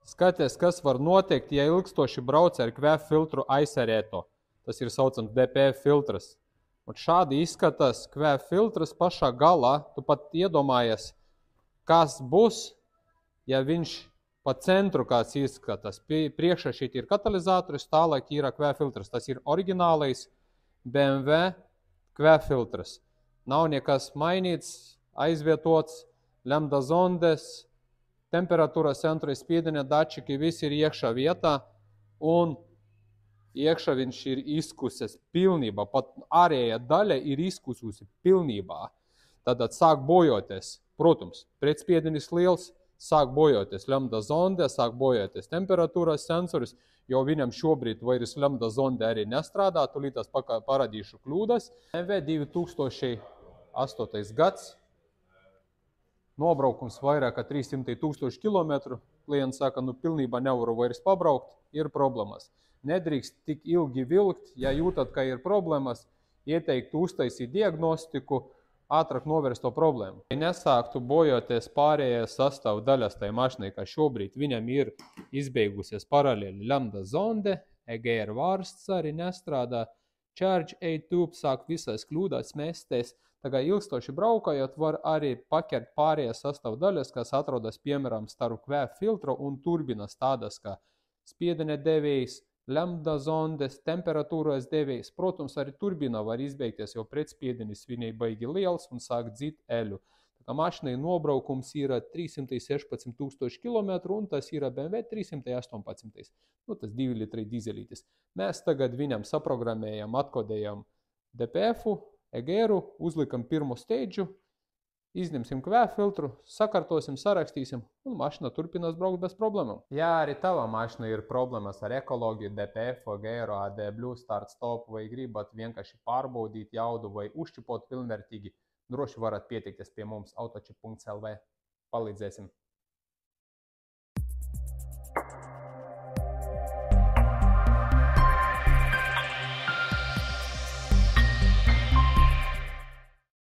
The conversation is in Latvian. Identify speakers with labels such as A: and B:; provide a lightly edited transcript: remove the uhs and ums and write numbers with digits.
A: Skaties, kas var notikt, ja ilgstoši brauc ar kvēf filtru aizsarēto. Tas ir saucams DPF filtrs. Un šādi izskatās kvēf filtrs pašā galā. Tu pat iedomājies, kas būs, ja viņš pa centru kāds izskatās. Priekšā šeit ir katalizatoris, tālāk ir kvēf filtrs. Tas ir oriģinālais BMW kvēf filtrs. Nav nekas mainīts, aizvietots, lambda zondes, temperatūras centra spiediena dačiki, viss ir iekšā vietā, un iekšā viņš ir izkusies pilnībā, pat ārējā daļa ir izkususi pilnībā. Tātad sāk bojoties, protams, pretspiedenis liels, sāk bojoties lambda zonde, sāk bojoties temperatūras sensors, jo viņam šobrīd vairs lambda zonde arī nestrādā, tūlītās parādīšu kļūdas. BMW 2008. gads. Nobraukums vairāk kā 300 000 kilometru. Klients saka, pilnībā nevaru vairs pabraukt, ir problēmas. Nedrīkst tik ilgi vilkt, ja jūtat, ka ir problēmas, ieteiktu uztaisīt diagnostiku, ātrāk novērst to problēmu. Ja nesāktu bojoties pārējās sastāvdaļas tai mašinai, ka šobrīd viņam ir izbeigusies paralēli lambda zonde, EGR vārsts arī nestrādā, charge A-tube sāk visās kļūdās mesties. Tagad ilgstoši braukājot, var arī pakert pārējās sastāvdaļas, kas atrodas, piemēram, starp kvēf filtru un turbinas, tādas kā spiediena devējs, lambda zondes, temperatūras devējs. Protams, arī turbina var izbeigties, jo pretspiedenis viņai baigi liels un sāk dzīt eļu. Tā mašinai nobraukums ir 316 000 km un tas ir BMW 318. Tas 2 litri dīzelītis. Mēs tagad viņam saprogrammējam, atkodējam DPF-u, EGR-u, uzlikam pirmo steidžu, izņemsim kvēf filtru, sakārtosim, sarakstīsim un mašina turpinās braukt bez problēmām. Ja arī tava mašina ir problēmas ar ekoloģiju, DPF, EGR, ADBļu, start stop vai gribat vienkārši pārbaudīt jaudu vai uzčipot pilnvērtīgi, droši varat pieteikties pie mums autočip.lv. Palīdzēsim!